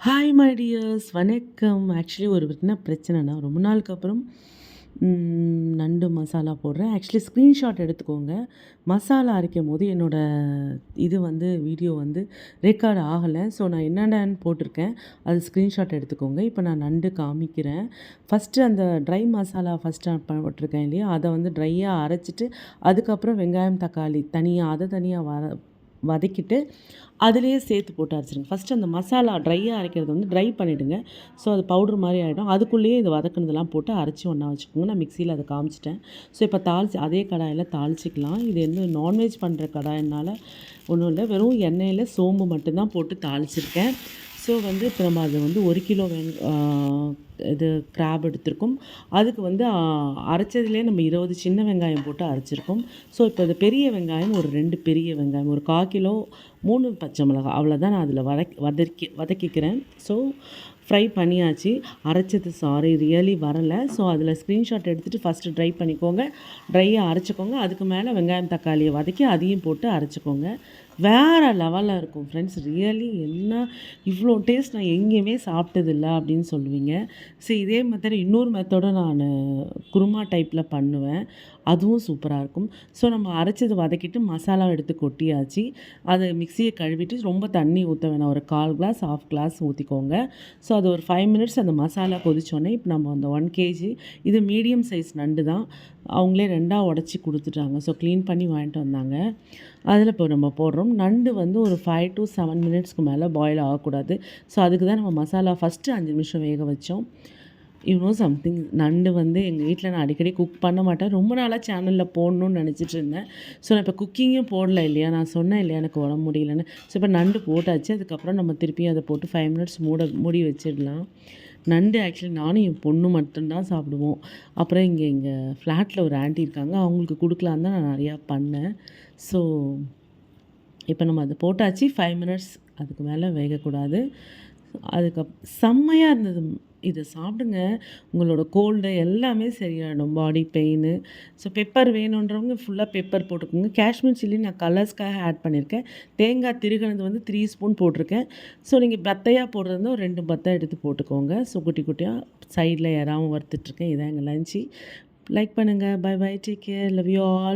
Hi my tears வணக்கம். Actually ஒரு என்ன பிரச்சனைனா, ரொம்ப நாளுக்கு அப்புறம் நண்டு மசாலா போடுறேன். ஆக்சுவலி ஸ்க்ரீன்ஷாட் எடுத்துக்கோங்க. மசாலா அரைக்கும்போது இது வீடியோ ரெக்கார்ட் ஆகலை. ஸோ நான் என்னென்னு போட்டிருக்கேன், அது ஸ்க்ரீன்ஷாட் எடுத்துக்கோங்க. இப்போ நான் நண்டு காமிக்கிறேன். ஃபஸ்ட்டு அந்த ட்ரை மசாலா ஃபஸ்ட்டு போட்டிருக்கேன் இல்லையா, அதை ட்ரையாக அரைச்சிட்டு அதுக்கப்புறம் வெங்காயம் தக்காளி தனியாக வதக்கிட்டு அதிலேயே சேர்த்து போட்டு அரைச்சிடுங்க. ஃபஸ்ட்டு அந்த மசாலா ட்ரையாக அரைக்கிறது ட்ரை பண்ணிவிடுங்க. ஸோ அது பவுட்ரு மாதிரி ஆகிடும். அதுக்குள்ளேயே இது வதக்குனதெல்லாம் போட்டு அரைச்சி ஒன்றா வச்சுக்கோங்க. நான் மிக்சியில் அதை காமிச்சிட்டேன். ஸோ இப்போ அதே கடாயில் தாளிச்சிக்கலாம். இது நான்வெஜ் பண்ணுற கடாயினால் ஒன்றும் இல்லை, வெறும் எண்ணெயில் சோம்பு மட்டும்தான் போட்டு தாளிச்சிருக்கேன். ஸோ இப்போ நம்ம அது 1 கிலோ இது கிராப் எடுத்திருக்கோம். அதுக்கு அரைச்சதுலேயே நம்ம 20 சின்ன வெங்காயம் போட்டு அரைச்சிருக்கோம். ஸோ இப்போ அது பெரிய வெங்காயம் ஒரு 2 பெரிய வெங்காயம், ஒரு 1/4 கிலோ 3 பச்சை மிளகாய், அவ்வளோதான் நான் அதில் வதக்கிக்கிறேன். ஸோ ஃப்ரை பண்ணியாச்சு. அரைச்சது ரியலி வரலை. ஸோ அதில் ஸ்க்ரீன்ஷாட் எடுத்துகிட்டு ஃபஸ்ட்டு ட்ரை பண்ணிக்கோங்க. ட்ரையாக அரைச்சிக்கோங்க. அதுக்கு மேலே வெங்காயம் தக்காளியை வதக்கி அதையும் போட்டு அரைச்சிக்கோங்க. வேறு லெவலில் இருக்கும் ஃப்ரெண்ட்ஸ். ரியலி இவ்வளோ டேஸ்ட் நான் எங்கேயுமே சாப்பிட்டதில்ல அப்படின்னு சொல்லுவீங்க. ஸோ இதே மெத்தட் இன்னொரு மெத்தடை நான் குருமா டைப்பில் பண்ணுவேன். அதுவும் சூப்பராக இருக்கும். ஸோ நம்ம அரைச்சது வதக்கிட்டு மசாலா எடுத்து கொட்டியாச்சு. அதை மிக்சியை கழுவிட்டு ரொம்ப தண்ணி ஊற்ற வேணாம், ஒரு 1/4 கிளாஸ் 1/2 கிளாஸ் ஊற்றிக்கோங்க. ஸோ அது ஒரு 5 மினிட்ஸ் அந்த மசாலா கொதிச்சோடனே இப்போ நம்ம அந்த 1 கேஜி இது மீடியம் சைஸ் நண்டு தான், அவங்களே 2ஆக உடச்சி கொடுத்துட்டாங்க. ஸோ க்ளீன் பண்ணி வாங்கிட்டு வந்தாங்க. அதில் இப்போ நம்ம போடுறோம். நண்டு ஒரு 5 to 7 மினிட்ஸ்க்கு மேலே பாயில் ஆகக்கூடாது. ஸோ அதுக்கு தான் நம்ம மசாலா ஃபஸ்ட்டு 5 நிமிஷம் வேக வச்சோம். சம்திங் நண்டு எங்கள் வீட்டில் நான் அடிக்கடி குக் பண்ண மாட்டேன். ரொம்ப நாளாக சேனலில் போடணும்னு நினச்சிட்டு இருந்தேன். ஸோ நான் இப்போ குக்கிங்கும் போடல இல்லையா, நான் சொன்னேன் இல்லையா எனக்கு உடம்பு முடியலன்னு. ஸோ இப்போ நண்டு போட்டாச்சு. அதுக்கப்புறம் நம்ம திருப்பியும் அதை போட்டு 5 மினிட்ஸ் மூடி வச்சிடலாம். நண்டு ஆக்சுவலி நானும் என் பொண்ணு மட்டும்தான் சாப்பிடுவோம். அப்புறம் எங்கள் ஃப்ளாட்டில் ஒரு ஆண்டி இருக்காங்க, அவங்களுக்கு கொடுக்கலான்னு தான் நான் நிறையா பண்ணேன். ஸோ இப்போ நம்ம அதை போட்டாச்சு. 5 மினிட்ஸ் அதுக்கு மேலே வேகக்கூடாது. செம்மையாக இருந்தது. இதை சாப்பிடுங்க, உங்களோட கோல்டு எல்லாமே சரியாயிடும், பாடி பெயின். ஸோ பெப்பர் வேணுன்றவங்க ஃபுல்லாக பெப்பர் போட்டுக்கோங்க. காஷ்மீர் சில்லி நான் கலர்ஸ்க்காக ஆட் பண்ணியிருக்கேன். தேங்காய் திருகினது 3 ஸ்பூன் போட்டிருக்கேன். ஸோ நீங்கள் பத்தையாக போடுறது ஒரு 2 பத்தை எடுத்து போட்டுக்கோங்க. ஸோ குட்டி குட்டியாக சைடில் யாராவும் வறுத்துட்ருக்கேன். இதான் எங்கள் லஞ்சு. லைக் பண்ணுங்கள். Bye bye, take care, love you all.